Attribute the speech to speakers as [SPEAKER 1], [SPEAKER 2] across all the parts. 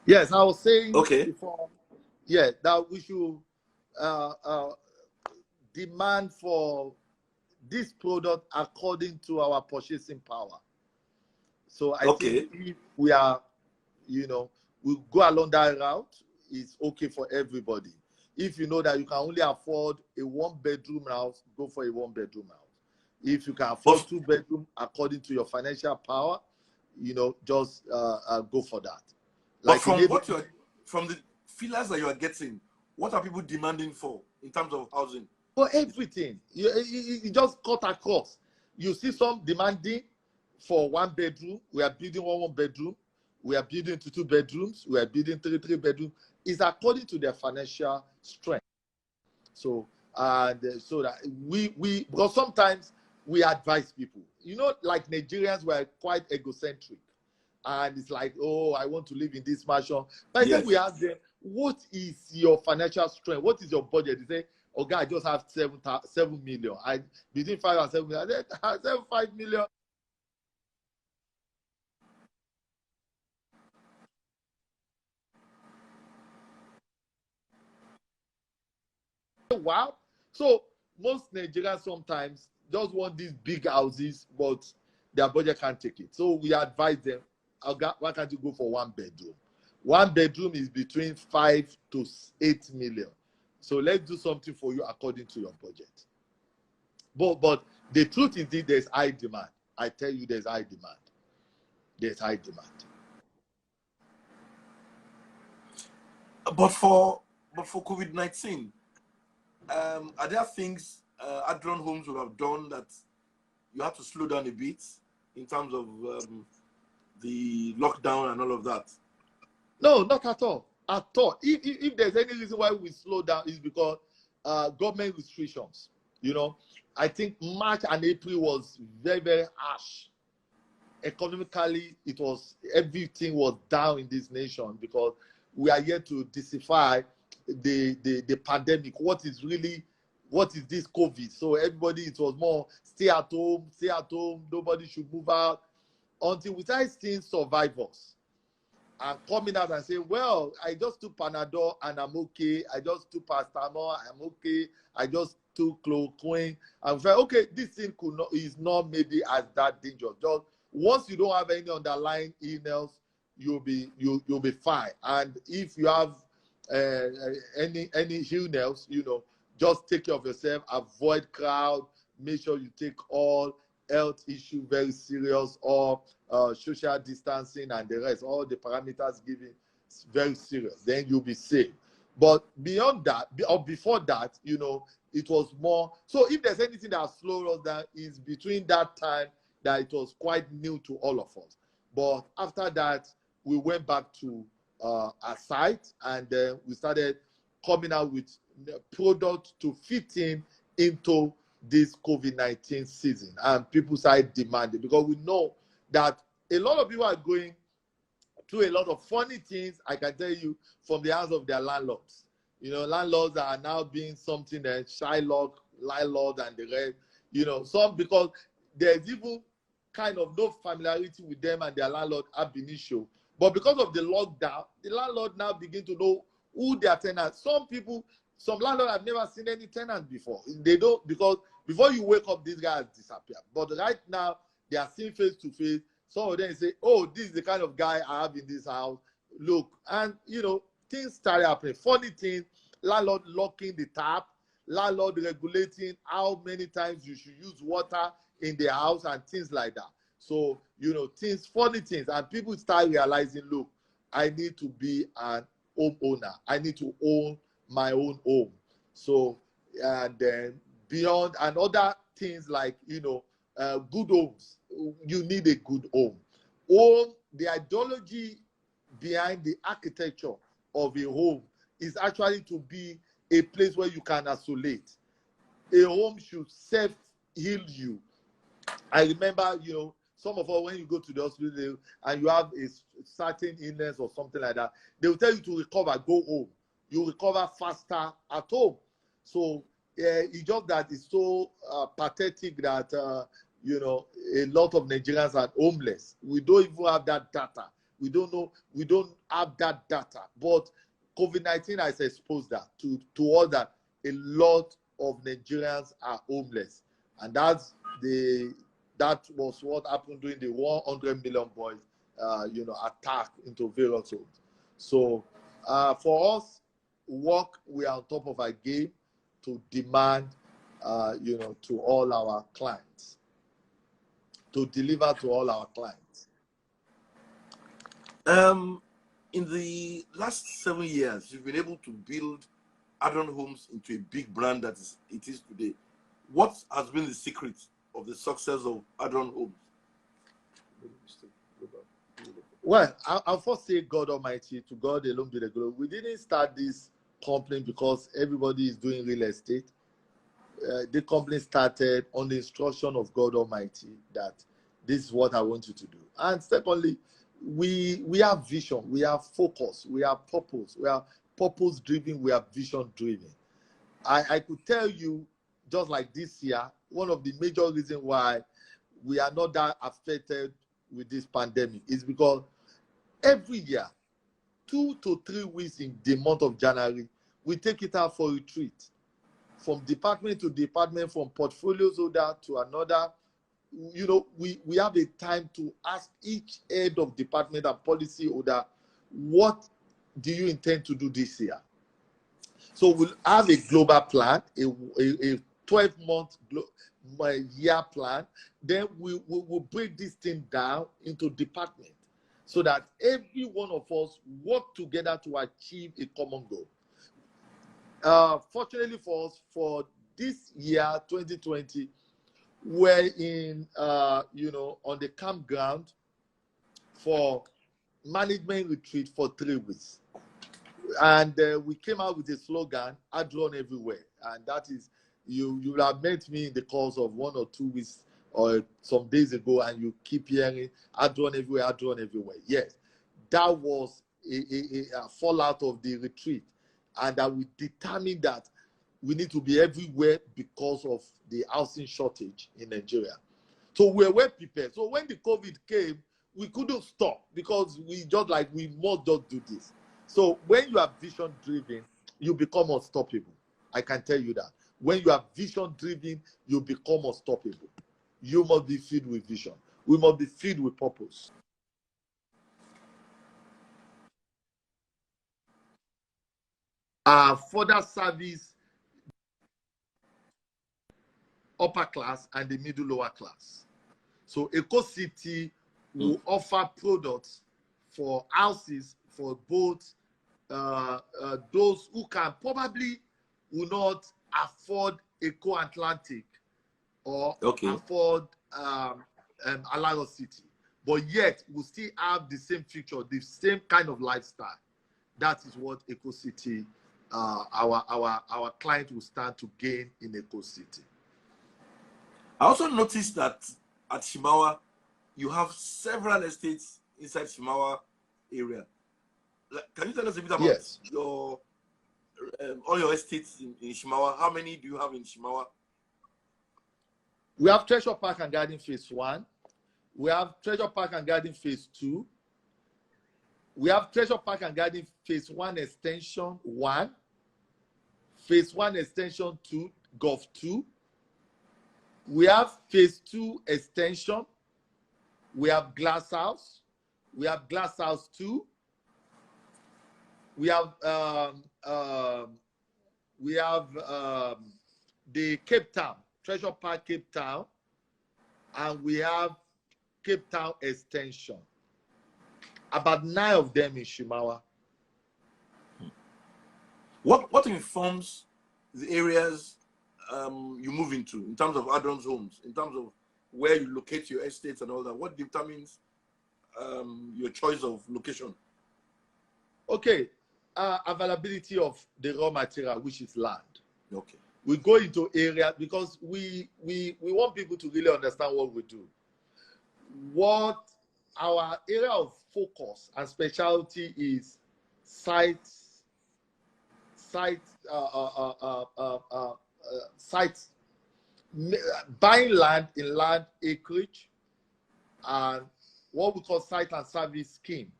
[SPEAKER 1] Yes, I was saying
[SPEAKER 2] Okay.
[SPEAKER 1] before, yeah, that we should uh, uh, demand for this product according to our purchasing power. So I think
[SPEAKER 2] Okay.
[SPEAKER 1] if we are, you know, we go along that route, it's okay for everybody. If you know that you can only afford a one-bedroom house, go for a one-bedroom house. If you can afford
[SPEAKER 2] But
[SPEAKER 1] two-bedroom according to your financial power, just go for that.
[SPEAKER 2] but
[SPEAKER 1] Like in
[SPEAKER 2] from
[SPEAKER 1] neighbor,
[SPEAKER 2] what you're from the feelers that you are getting, what are people demanding for in terms of housing?
[SPEAKER 1] for everything, you just cut across. You see some demanding for one bedroom. We are building one bedroom. We are building two bedrooms. We are building three bedrooms. It's according to their financial strength. So so that because sometimes we advise people, like Nigerians were quite egocentric, and it's like, oh, I want to live in this mansion. By the time we
[SPEAKER 2] Yes.
[SPEAKER 1] ask them, what is your financial strength? What is your budget? They say, okay, I just have 7 million. I between 5 and 7 million. I said, 5 million. Wow. So most Nigerians sometimes just want these big houses, but their budget can't take it. So we advise them, why can't you go for one bedroom? One bedroom is between 5 to 8 million. So let's do something for you according to your budget. But the truth is that there's high demand. I tell you, there's high demand. There's high demand.
[SPEAKER 2] But for COVID-19, are there things Adron Homes would have done that you had to slow down a bit in terms of the lockdown and all of that?
[SPEAKER 1] No, not at all. At all. If there's any reason why we slow down, is because government restrictions. I think March and April was very, very harsh. Economically, everything was down in this nation because we are yet to decipher the pandemic. What is this COVID? So everybody, it was more stay at home, nobody should move out until we start seeing survivors and coming out and saying, well, I just took Panadol and I'm okay. I just took Paracetamol, I'm okay. I just took chloroquine. I'm like, okay, this thing is not maybe as that dangerous. Just once you don't have any underlying illness, you'll be fine. And if you have any illness, just take care of yourself, avoid crowd, make sure you take all health issue very serious, or social distancing and the rest, all the parameters given very serious, then you'll be safe. But beyond that, or before that, it was more. So if there's anything that slowed us down, is between that time that it was quite new to all of us. But after that, we went back to our site, and then we started coming out with products to fit into this COVID-19 season, and people started demanding, because we know that a lot of people are going through a lot of funny things, I can tell you, from the hands of their landlords. Landlords are now being something that Shylock, landlord, and the rest. Some, because there's even kind of no familiarity with them and their landlord ab initio. But because of the lockdown, the landlord now begin to know who their tenants. Some landlords have never seen any tenants before. They don't, because before you wake up, this guy has disappeared. But right now, they are seen face to face. Some of them say, oh, this is the kind of guy I have in this house. Look, and things started happening. Funny things, landlord locking the tap, landlord regulating how many times you should use water in the house and things like that. So, funny things. And people start realizing, look, I need to be an homeowner. I need to own my own home. So, and then beyond, and other things like, good homes. You need a good home. The ideology behind the architecture of a home is actually to be a place where you can isolate. A home should self-heal you. I remember, some of us, when you go to the hospital and you have a certain illness or something like that, they will tell you to recover, go home. You recover faster at home. So it's just that it's so pathetic that, a lot of Nigerians are homeless. We don't even have that data. We don't know. We don't have that data. But COVID-19 has exposed that to all that a lot of Nigerians are homeless, and that was what happened during the 100 million boys, attack into various homes. So for us, we are on top of our game to demand, to all our clients, to deliver to all our clients.
[SPEAKER 2] In the last 7 years, you've been able to build Adron Homes into a big brand that it is today. What has been the secret of the success of Adron Homes?
[SPEAKER 1] Well, I'll first say God Almighty, to God alone be the glory. We didn't start this company because everybody is doing real estate. The company started on the instruction of God Almighty that this is what I want you to do. And secondly, we have vision, we have focus, we have purpose, we are purpose driven, we are vision driven. I could tell you, just like this year, one of the major reasons why we are not that affected with this pandemic is because every year, 2 to 3 weeks in the month of January, we take it out for retreat. From department to department, from portfolios holder to another, we have a time to ask each head of department and policy holder, what do you intend to do this year? So we'll have a global plan, a 12-month year plan. Then we'll break this thing down into departments so that every one of us work together to achieve a common goal. Fortunately for us, for this year, 2020, we're in, on the campground for management retreat for 3 weeks. And we came out with a slogan, Adron everywhere. And that is, you will have met me in the course of 1 or 2 weeks or some days ago, and you keep hearing Adron everywhere, Adron everywhere. Yes, that was a fallout of the retreat. And that we determined that we need to be everywhere because of the housing shortage in Nigeria. So we were well prepared. So when the COVID came, we couldn't stop because we must just do this. So when you are vision driven, you become unstoppable. I can tell you that. When you are vision driven, you become unstoppable. You must be filled with vision. We must be filled with purpose. Further service upper class and the middle lower class. So Eco City will offer products for houses for both those who can probably will not afford Eco Atlantic or afford Alaro City, but yet will still have the same feature, the same kind of lifestyle. That is what Eco City, our client will stand to gain in Eco City.
[SPEAKER 2] I also noticed that at Shimawa, you have several estates inside Shimawa area. Can you tell us a bit about your all your estates in Shimawa? How many do you have in Shimawa?
[SPEAKER 1] We have Treasure Park and Garden Phase 1. We have Treasure Park and Garden Phase 2. We have Treasure Park and Garden Phase 1 Extension 1. Phase 1 Extension 2, Gulf 2. We have Phase 2 Extension. We have Glass House. We have Glass House 2. We have the Cape Town, Treasure Park Cape Town, and we have Cape Town Extension. About 9 of them in Shimawa.
[SPEAKER 2] What informs the areas you move into in terms of Adron's homes, in terms of where you locate your estates and all that? What determines your choice of location?
[SPEAKER 1] Okay, availability of the raw material, which is land.
[SPEAKER 2] Okay.
[SPEAKER 1] We go into areas because we want people to really understand what we do. What our area of focus and specialty is buying land in land acreage and what we call site and service scheme.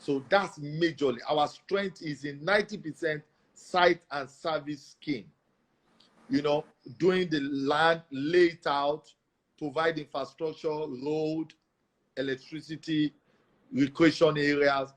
[SPEAKER 1] So that's majorly. Our strength is in 90% site and service scheme. You know, doing the land, lay it out, provide infrastructure, road, electricity, recreation areas.